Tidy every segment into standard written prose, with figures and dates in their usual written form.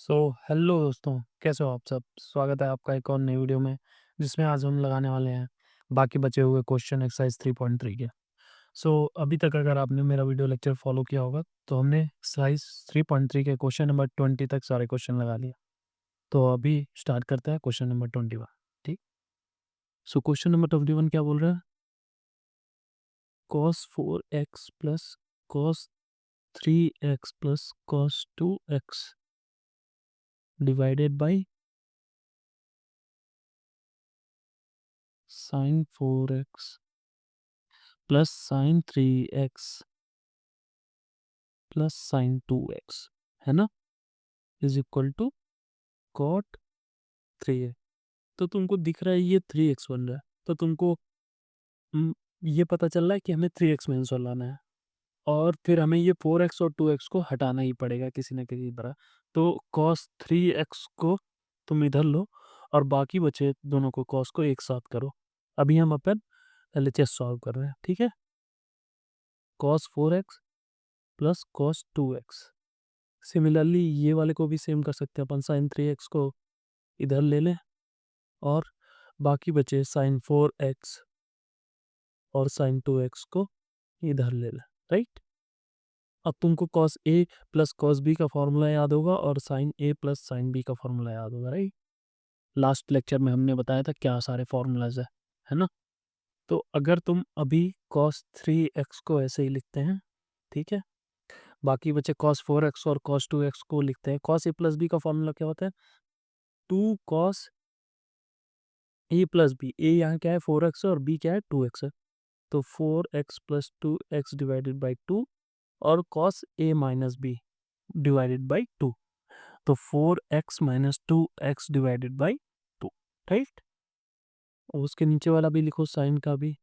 Hello दोस्तों, कैसे हो आप सब? स्वागत है आपका एक और नई वीडियो में, जिसमें आज हम लगाने वाले हैं बाकी बचे हुए क्वेश्चन एक्सरसाइज 3.3 के। अभी तक अगर आपने मेरा वीडियो लेक्चर फॉलो किया होगा, तो हमने एक्सरसाइज 3.3 के क्वेश्चन नंबर 20 तक सारे क्वेश्चन लगा लिए। तो अभी स्टार्ट करते हैं क्वेश्चन नंबर 21। ठीक। क्वेश्चन नंबर 21 क्या बोल रहा है? cos 4x plus cos 3x plus cos 2x divided by sin 4x plus sign 3x plus sign 2x, है ना, इज इक्वल टू कॉट 3 है। तो तुमको दिख रहा है ये 3x बन रहा है, तो तुमको हम्म, ये पता चल रहा है कि हमें 3x में आंसर लाना है, और फिर हमें ये 4x और 2x को हटाना ही पड़ेगा किसी न किसी तरह। तो cos 3x को तुम इधर लो, और बाकी बचे दोनों को cos को एक साथ करो। अभी हम अपन LHS सॉल्व कर रहे हैं, ठीक है। cos 4x plus cos 2x। Similarly ये वाले को भी सेम कर सकते हैं अपन, साइन 3x को इधर ले लें, और बाकी बचे साइन 4x और साइन 2x को इधर ले लें, राइट। अब तुमको cos a plus cos b का फॉर्मूला याद होगा, और sine a plus sine b का फॉर्मूला याद होगा, राइट। लास्ट लेक्चर में हमने बताया था क्या सारे फॉर्मूलाज है ना। तो अगर तुम अभी cos 3x को ऐसे ही लिखते हैं, ठीक है, बाकी बचे cos 4x और cos 2x को लिखते हैं। cos a प्लस b का फॉर्मूला क्या होता है? 2 cos a प्लस बी। ए यहाँ क्या है? 4x है, और b क्या है? 2x है। तो 4x plus 2x divided by 2, और cos a minus b divided by 2। तो 4x minus 2x divided by 2, right. और उसके नीचे वाला भी लिखो, साइन का भी।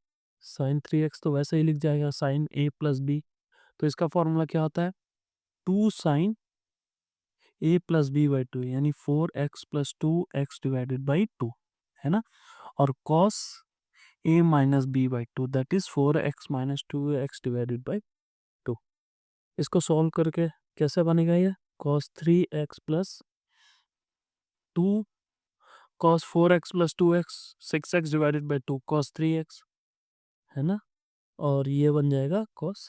साइन 3x तो वैसे ही लिख जाएगा, साइन a प्लस बी। तो इसका फॉर्मूला क्या होता है? 2 sine a plus b by 2, यानी 4x plus 2x divided by 2, है ना। और cos a minus b by 2, that is 4x minus 2x divided by 2। इसको सॉल्व करके कैसे बनेगा ये? cos 3x plus 2 cos 4x plus 2x, 6x divided by 2 cos 3x, है ना। और ये बन जाएगा cos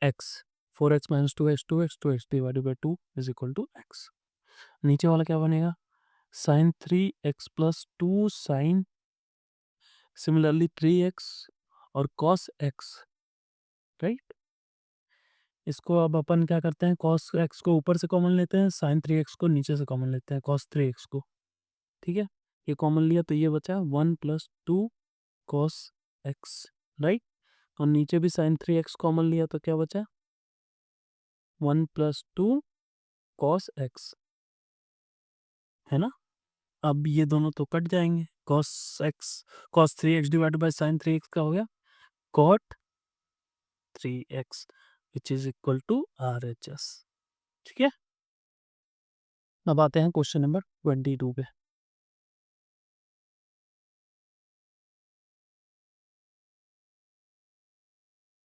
x। 4x minus 2x divided by 2 is equal to x। नीचे वाला क्या बनेगा? Sign 3x plus 2 sign, similarly 3x और cos x, राइट। इसको अब अपन क्या करते हैं? cos x को ऊपर से कॉमन लेते हैं, साइन 3x को नीचे से कॉमन लेते हैं, cos 3x को, ठीक है। ये कॉमन लिया तो ये बचा 1 प्लस 2 cos x, राइट। और नीचे भी साइन 3x कॉमन लिया तो क्या बचा? 1 प्लस 2 cos x, है ना। अब ये दोनों तो कट जाएंगे। cos x, cos 3x divided by sine 3x का हो गया cot 3x, which is equal to RHS, ठीक है। अब आते हैं क्वेश्चन नंबर 22 पे।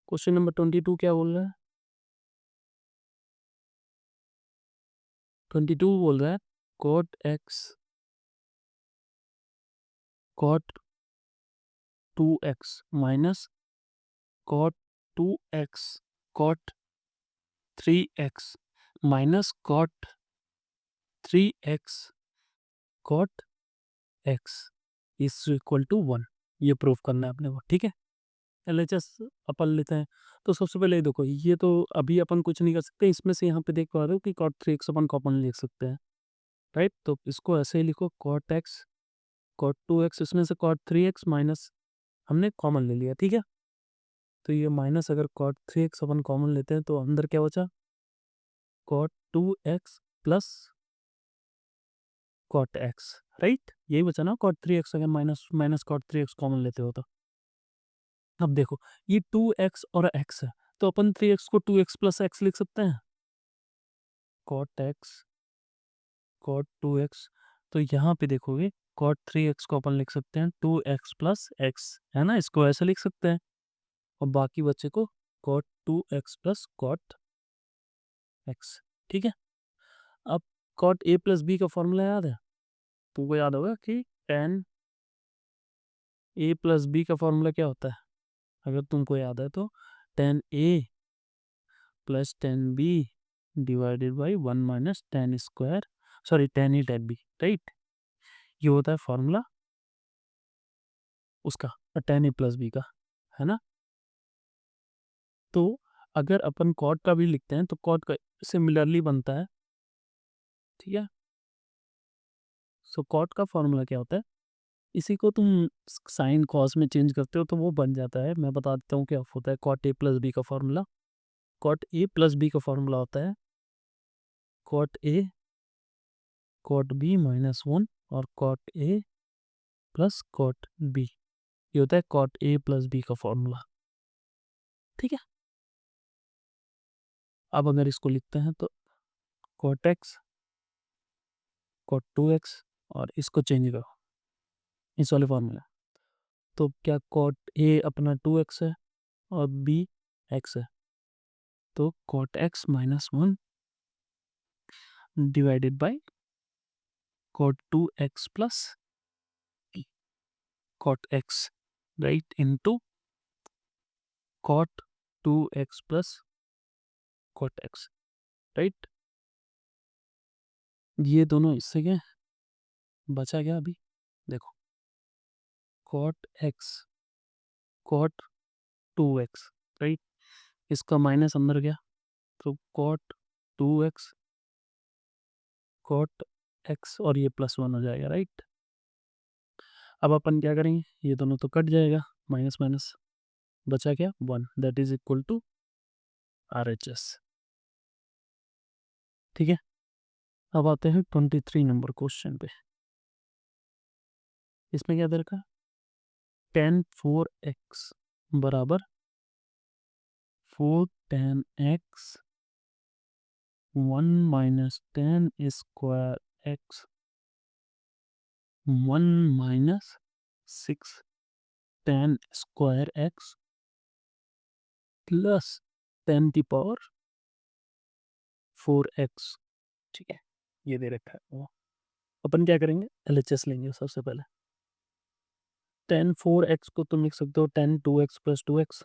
क्वेश्चन नंबर 22 क्या बोल रहा है? 22 बोल रहा है cot x cot 2x minus cot 2x cot 3x minus cot 3x cot x is equal to 1। ये प्रूफ करना है अपने को, ठीक है। LHS अपन लेते हैं। तो सबसे पहले ये देखो, ये तो अभी अपन कुछ नहीं कर सकते इसमें से। यहाँ पे देख पा रहे हो कि cot 3x अपन कॉमन लिख सकते हैं, राइट। तो इसको ऐसे ही लिखो, cot x cot 2x, इसमें से cot 3x माइनस हमने कॉमन ले लिया, ठीक है। तो ये माइनस अगर cot 3x अपन कॉमन लेते हैं तो अंदर क्या बचा? cot 2x plus cot x, right. यही बचा ना, cot 3x अगर minus minus cot 3x common लेते हो तो। अब देखो, ये 2x और x है, तो अपन 3x को 2x प्लस x लिख सकते हैं, cot x cot 2x। तो यहाँ पे देखोगे cot 3x को अपन लिख सकते हैं 2x प्लस x, है ना, इसको ऐसे लिख सकते हैं। और बाकी बच्चे को cot 2x plus cot x, ठीक है। अब कॉट ए प्लस बी का फॉर्मूला याद है? तुमको याद होगा कि टेन ए प्लस बी का फॉर्मूला क्या होता है? अगर तुमको याद है तो tan a plus tan b divided by one minus tan square, sorry tan a tan b, right? ये होता है फॉर्मूला उसका, टेन ए प्लस बी का, है ना? तो अगर अपन कॉट का भी लिखते हैं तो कॉट का सिमिलरली बनता है, ठीक है? सो कॉट का फॉर्मूला क्या होता है? इसी को तुम साइन कॉस में चेंज करते हो तो वो बन जाता है। मैं बता देता हूँ क्या होता है कॉट ए प्लस बी का फॉर्मूला। कॉट ए प्लस बी का फॉर्मूला होता है cot A cot B minus one और कॉट ए प्लस कॉट बी। ये होता है कॉट ए प्लस बी का फॉर्मूला, ठीक है? अब अगर इसको लिखते हैं तो cot X cot two X, और इसको चेंज करो इस वाले फॉर्मूला, तो क्या कॉट ए अपना टू एक्स है और बी एक्स है, तो cot x minus one divided by cot 2x plus cot x, right, into cot 2x plus cot x, right? ये दोनों इससे क्या बचा क्या अभी? देखो cot x cot 2x, right? इसका माइनस अंदर गया तो cot 2x cot x और ये प्लस वन हो जाएगा, राइट? अब अपन क्या करेंगे, ये दोनों तो कट जाएगा, माइनस माइनस बचा क्या? One, that is equal to RHS, ठीक है? अब आते हैं 23 नंबर क्वेश्चन पे। इसमें क्या दे रखा है? टेन फोर एक्स बराबर four ten x one minus tan square x one minus six ten square x plus ten की पावर फोर एक्स, ठीक है? ये दे रखा है। वो अपन क्या करेंगे, LHS लेंगे सबसे पहले। टेन फोर एक्स को तुम लिख सकते हो tan two x plus two x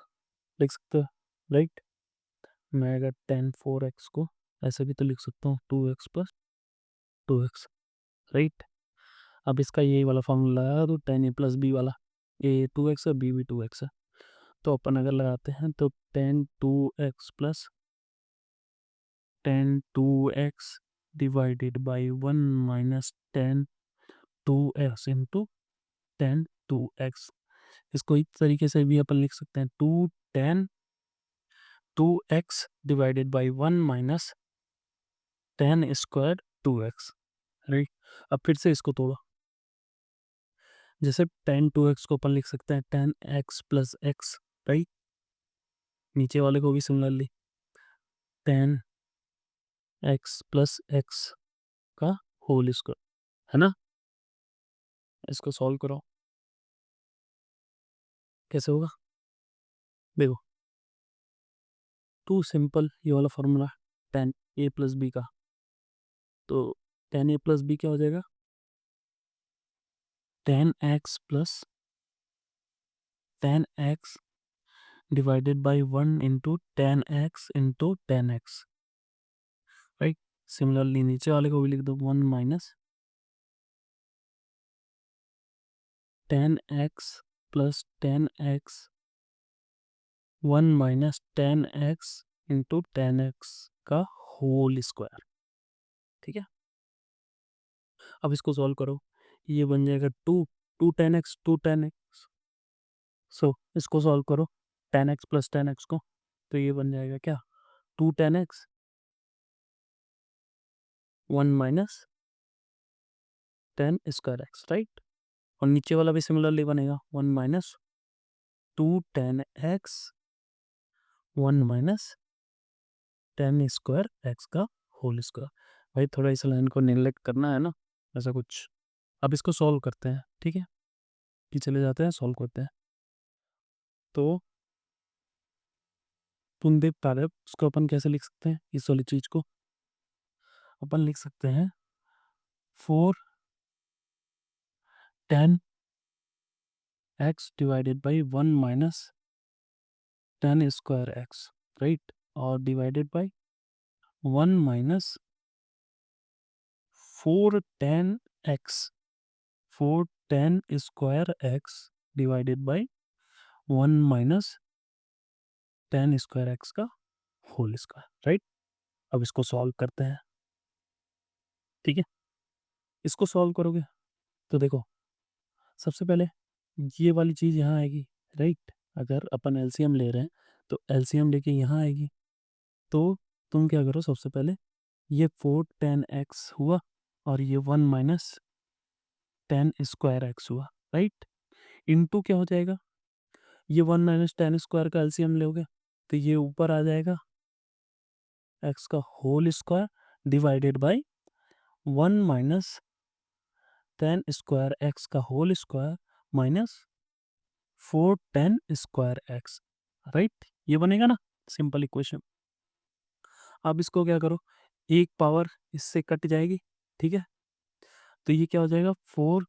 लिख सकते हो, राइट? मैं अगर टेन फोर एक्स को ऐसे भी तो लिख सकता हूँ two x plus two x, right? अब इसका ये वाला फॉर्मूला लगा तो टेन ए प्लस बी वाला, ए टू एक्स है बी भी टू एक्स है, तो अपन अगर लगाते हैं तो tan two x plus tan two x divided by one minus tan two x into tan two x. इसको इस तरीके से भी अपन लिख सकते हैं two tan two x divided by one minus tan square two x, right? अब फिर से इसको तोड़ो, जैसे टेन टू एक्स को अपन लिख सकते हैं ten x plus x, right? नीचे वाले को भी similarly ten x plus x का होल स्क्वायर, है ना? इसको सॉल्व करो, कैसे होगा? देखो टू सिंपल ये वाला formula ten a plus B का, तो टेन ए प्लस बी क्या हो जाएगा? Ten x plus tan x divided by one into ten x, right? Similarly नीचे वाले को भी लिख दो one minus ten x plus tan x one minus ten x into ten x का होल स्क्वायर, ठीक है? अब इसको सॉल्व करो, ये बन जाएगा टू टू टेन एक्स, सो इसको सॉल्व करो tan x plus tan x को, तो ये बन जाएगा क्या? Two tan x one minus tan square x, right? और नीचे वाला भी सिमिलरली बनेगा one minus two tan x one minus tan square x का होल स्क्वायर। भाई थोड़ा इस लाइन को निगलेक्ट करना है ना, ऐसा कुछ। अब इसको सॉल्व करते हैं, ठीक है? कि चले जाते हैं सॉल्व करते हैं, तो तुम देख पा रहे हो उसको अपन कैसे लिख सकते हैं, इस वाली चीज़ को अपन लिख सकते हैं 4 tan x divided by 1 minus tan square x, right? और divided by 1 minus 4 tan x, 4 tan square x divided by 1 minus tan square x का होल स्क्वायर, राइट? अब इसको सॉल्व करते हैं, ठीक है? इसको सॉल्व करोगे तो देखो, सबसे पहले ये वाली चीज़ यहाँ आएगी, राइट? अगर अपन एलसीएम ले रहे हैं तो एलसीएम लेके यहाँ आएगी। तो तुम क्या करो, सबसे पहले ये 4 tan x हुआ और ये 1 माइनस tan स्क्वायर एक्स हुआ, राइट? इनटू क्या हो जाएगा, ये 1 माइनस tan स्क्वायर का एलसीएम लोगे तो ये ऊपर आ जाएगा x का whole square divided by 1 minus tan square x का whole square minus 4 tan square x, right? ये बनेगा ना सिंपल इक्वेशन। अब इसको क्या करो, एक पावर इससे कट जाएगी, ठीक है? तो ये क्या हो जाएगा, 4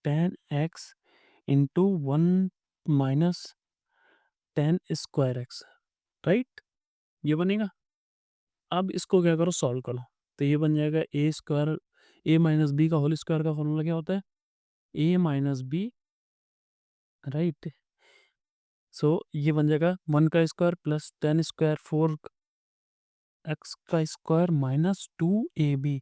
tan x into 1 minus tan square x, right? ये बनेगा। अब इसको क्या करो, सॉल्व करो। तो ये बन जाएगा ए स्क्वायर, ए माइनस बी का होल स्क्वायर का फॉर्मूला क्या होता है, ए माइनस बी, राइट? सो ये बन जाएगा 1 का square plus tan square 4 x का स्क्वायर माइनस 2ab,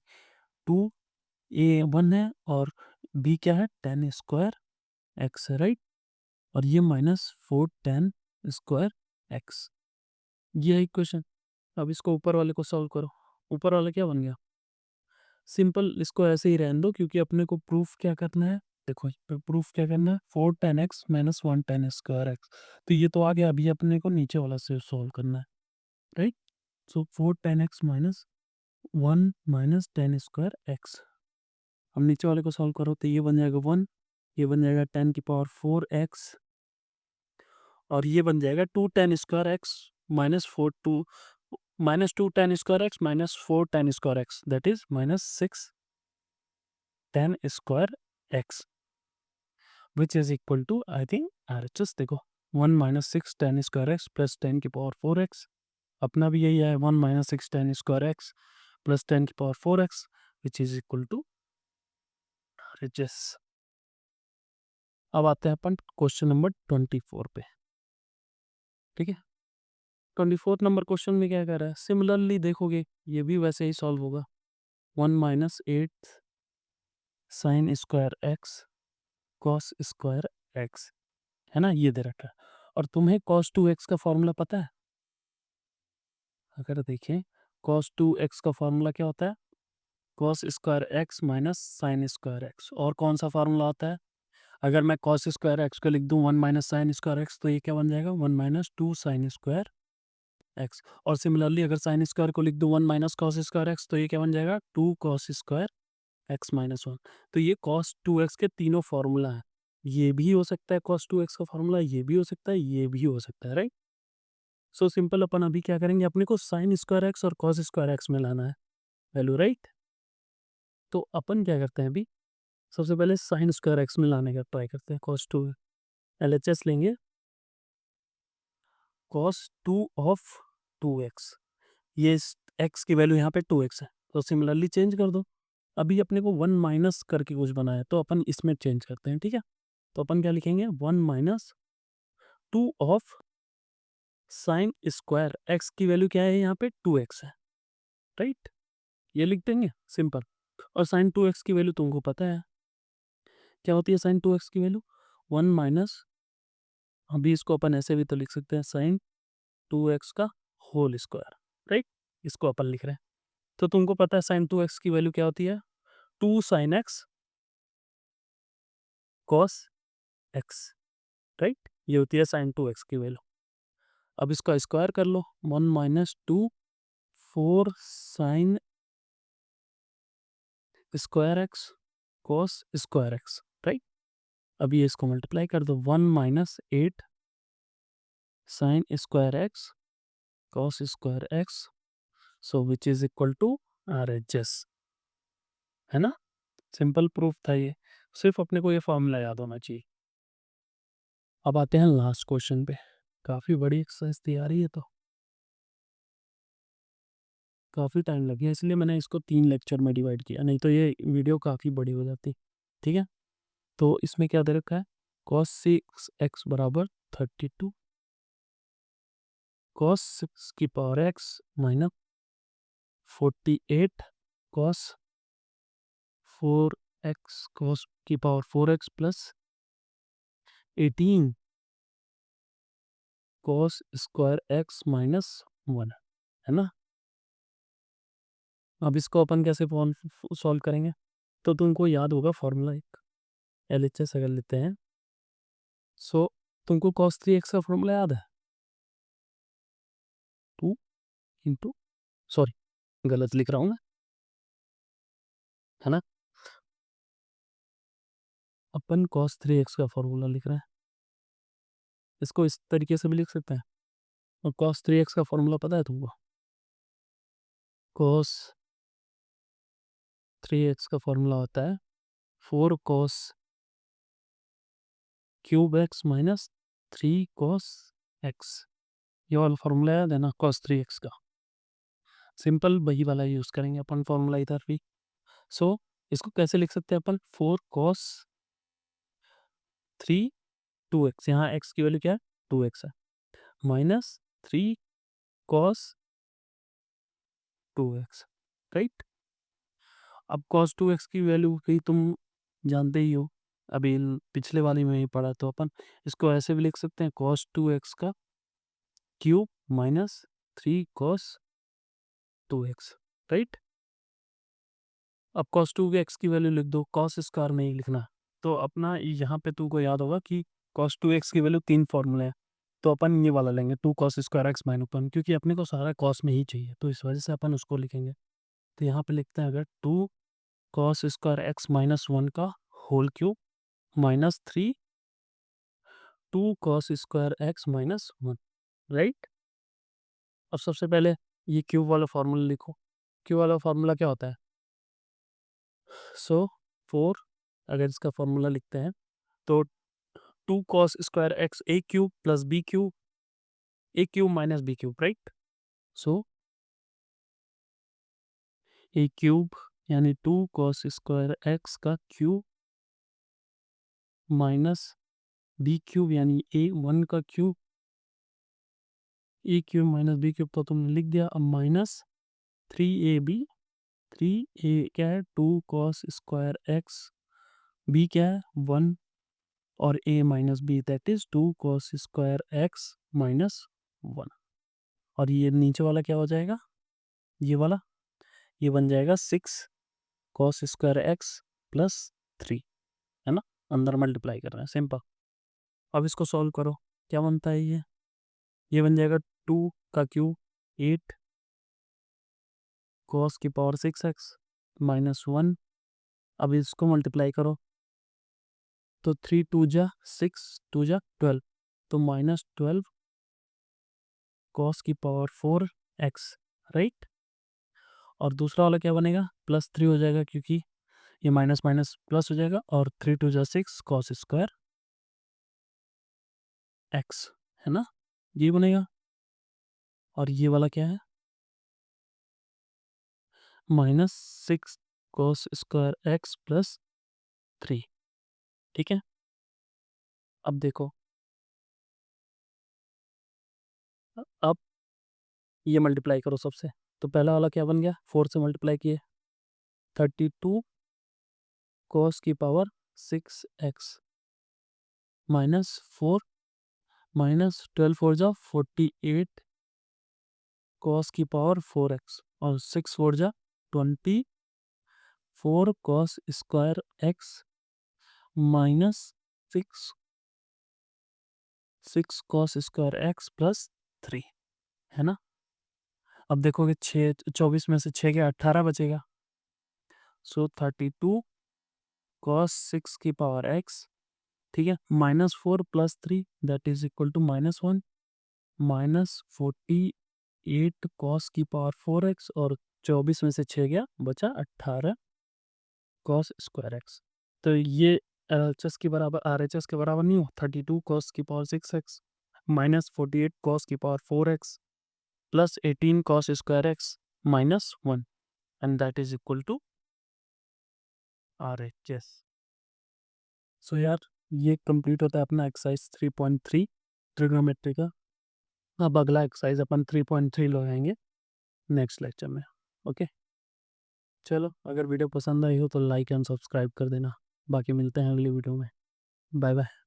2a 1 है और b क्या है, tan स्क्वायर एक्स है, राइट? और ये माइनस 4 tan स्क्वायर एक्स, ये है इक्वेशन। अब इसको ऊपर वाले को सॉल्व करो। ऊपर वाला क्या बन गया, सिंपल, इसको ऐसे ही रहने दो क्योंकि अपने को प्रूफ क्या करना है, देखो प्रूफ क्या करना है, 4 tan x minus 1 tan square x. तो ये तो आ गया, अभी अपने को नीचे वाला से सॉल्व करना है, राइट? सो 4 tan x minus 1 minus tan square x. अब नीचे वाले को सॉल्व करो तो ये बन जाएगा 1, ये बन जाएगा 10 की पावर 4 एक्स और ये बन जाएगा 2 tan square x minus 4 2 minus 2 tan square x minus 4 tan square x, that is minus 6 tan square x which is equal to, I think RHS देखो, 1 minus 6 tan square x plus 10 की power 4 x. अपना भी यही है, 1 minus 6 tan square x plus 10 की power 4 x which is equal to RHS। अब आते हैं अपन क्वेश्चन नंबर 24 पे, ठीक है? 24 नंबर क्वेश्चन में क्या कह रहा है, सिमिलरली देखोगे ये भी वैसे ही सॉल्व होगा। 1 minus 8 sine square x cos square x, है ना, ये दे रखा है। और तुम्हें cos 2x का फॉर्मूला पता है? अगर देखें, cos 2x का फॉर्मूला क्या होता है, cos square x minus sign square x. और कौन सा फार्मूला होता है, अगर मैं cos स्क्वायर एक्स को लिख दूं 1 माइनस साइन स्क्वायर एक्स तो ये क्या बन जाएगा, 1 माइनस 2 साइन स्क्वायर एक्स। और सिमिलरली अगर साइन स्क्वायर को लिख दूं 1 माइनस कॉस स्क्वायर एक्स तो ये क्या बन जाएगा, 2 कॉस स्क्वायर एक्स माइनस 1। तो ये cos 2x के तीनों फॉर्मूला है, ये भी हो सकता है cos 2x का फॉर्मूला, ये भी हो सकता है, ये भी हो सकता है, राइट? सो सिंपल, अपन अभी क्या करेंगे, अपने को साइन स्क्वायर एक्स और कॉस स्क्वायर एक्स में लाना है वैल्यू, राइट? तो अपन क्या करते हैं अभी, सबसे पहले साइन स्क्वायर एक्स में लाने का ट्राई करते हैं। cos 2 LHS लेंगे, cos 2 ऑफ 2x, ये x की वैल्यू यहाँ पे 2x है तो सिमिलरली चेंज कर दो। अभी अपने को 1 माइनस करके कुछ बनाया तो अपन इसमें चेंज करते हैं, ठीक है? तो अपन क्या लिखेंगे, 1 minus 2 of sine square x की वैल्यू क्या है, यहाँ पे 2x है, राइट? ये लिख देंगे सिंपल। और साइन 2x की वैल्यू तुमको पता है क्या होती है, साइन 2x की वैल्यू 1 माइनस, अभी इसको अपन ऐसे भी तो लिख सकते हैं, साइन 2x का होल स्क्वायर, राइट? इसको अपन लिख रहे हैं। तो तुमको पता है साइन 2x की वैल्यू क्या होती है, 2 sine x cos x, right? ये होती है साइन 2x की वैल्यू। अब इसका स्क्वायर कर लो, 1 minus 2 4 sine square x cos square x, right? अभी इसको मल्टीप्लाई कर दो, 1 minus 8 sine square x cos square x, so which is equal to RHS, है ना? सिंपल प्रूफ था ये, सिर्फ अपने को ये फॉर्मूला याद होना चाहिए। अब आते हैं लास्ट क्वेश्चन पे। काफ़ी बड़ी एक्सरसाइज थी यार ये तो, काफ़ी टाइम लग गया, इसलिए मैंने इसको 3 लेक्चर में डिवाइड किया, नहीं तो ये वीडियो काफ़ी बड़ी हो जाती। ठीक है, तो इसमें क्या दे रखा है, cos 6x बराबर 32 cos 6 की power x minus 48 cos 4x cos की power 4x plus 18 cos square x minus 1, है ना? अब इसको अपन कैसे सॉल्व करेंगे, तो तुमको याद होगा फॉर्मूला एक, LHS अगर लेते हैं, सो तुमको cos 3x का फॉर्मूला याद है, 2 इंटू, सॉरी गलत लिख रहा हूँ मैं, है ना? अपन cos 3x का फॉर्मूला लिख रहे हैं, इसको इस तरीके से भी लिख सकते हैं। और cos 3x का फॉर्मूला पता है तुमको, cos 3x का फॉर्मूला होता है 4 cos cube x minus 3 cos x। ये वाला फॉर्मूला याद है ना cos 3x का, सिंपल वही वाला यूज़ करेंगे अपन फॉर्मूला इधर भी। सो इसको कैसे लिख सकते हैं अपन, 4 cos 3 2x, यहाँ x की वैल्यू क्या है, 2x है, माइनस 3 cos 2x, राइट? अब cos 2x की वैल्यू भी तुम जानते ही हो, अभी पिछले वाली में ही पढ़ा, तो अपन इसको ऐसे भी लिख सकते हैं cos 2x का cube minus 3 cos 2x, right? अब cos 2x की वैल्यू लिख दो, cos स्क्वायर में ही लिखना। तो अपना यहाँ पे तुमको याद होगा कि cos 2x की वैल्यू 3 फॉर्मूले हैं, तो अपन ये वाला लेंगे 2 cos स्क्वायर x माइनस 1, क्योंकि अपने को सारा cos में ही चाहिए, तो इस वजह से अपन उसको लिखेंगे। तो यहाँ पे लिखते हैं अगर 2 cos स्क्वायर x माइनस 1 का whole cube minus 3 2 cos square x minus 1, right? अब सबसे पहले ये क्यूब वाला फार्मूला लिखो। क्यूब वाला फार्मूला क्या होता है, सो 4, अगर इसका फार्मूला लिखते हैं तो 2 cos square x a cube plus b cube, a cube minus b cube, right? So a cube यानी 2 cos स्क्वायर x का क्यूब माइनस b क्यूब यानी a1 का cube, a cube minus b cube तो तुमने लिख दिया। अब minus 3ab, 3a क्या है 2 cos स्क्वायर x, b क्या है 1, और a minus b that is 2 cos square x minus 1। और ये नीचे वाला क्या हो जाएगा, ये वाला, ये बन जाएगा 6 cos स्क्वायर x प्लस 3, है ना? अंदर मल्टीप्लाई कर रहे हैं, सिंपल। अब इसको सॉल्व करो, क्या बनता है ये बन जाएगा 2 का क्यूब 8 cos की पावर 6x माइनस 1। अब इसको मल्टीप्लाई करो तो 3 2 जा 6 2 जा 12, तो माइनस 12 cos की पावर 4x, राइट? और दूसरा वाला क्या बनेगा, प्लस 3 हो जाएगा, क्योंकि ये माइनस माइनस प्लस हो जाएगा, और 3 2 जा 6 cos स्क्वायर x, है ना? ये बनेगा। और ये वाला क्या है, minus 6 cos square x plus 3, ठीक है? अब देखो, अब ये मल्टीप्लाई करो सबसे, तो पहला वाला क्या बन गया, 4 से मल्टीप्लाई किए 32 cos की पावर 6x माइनस 4 माइनस 12 4 जा 48 cos की पावर 4x, और 6 4 जा 24 cos square x minus 6 cos square x plus 3, है ना? अब देखोगे 6 24 में से 6 के 18 बचेगा, सो 32 cos 6 की पावर x, ठीक है, minus 4 plus 3 that is equal to minus 1, minus 48 cos की पावर 4x, और 24 में से 6 गया बचा 18, कॉस स्क्वायर एक्स। तो ये एलएचएस के बराबर आरएचएस के बराबर नहीं हो, 32 कॉस की पावर 6x माइनस 48 कॉस की power 4x plus 18 cos square x minus 1 and that is equal to RHS. So यार ये कंप्लीट होता है अपना एक्सरसाइज 3.3 ट्रिग्नोमेट्री का। अब अगला एक्सरसाइज अपन 3.3 लगाएंगे नेक्स्ट लेक्चर में। ओके चलो, अगर वीडियो पसंद आई हो तो लाइक एंड सब्सक्राइब कर देना। बाकी मिलते हैं अगली वीडियो में। Bye bye.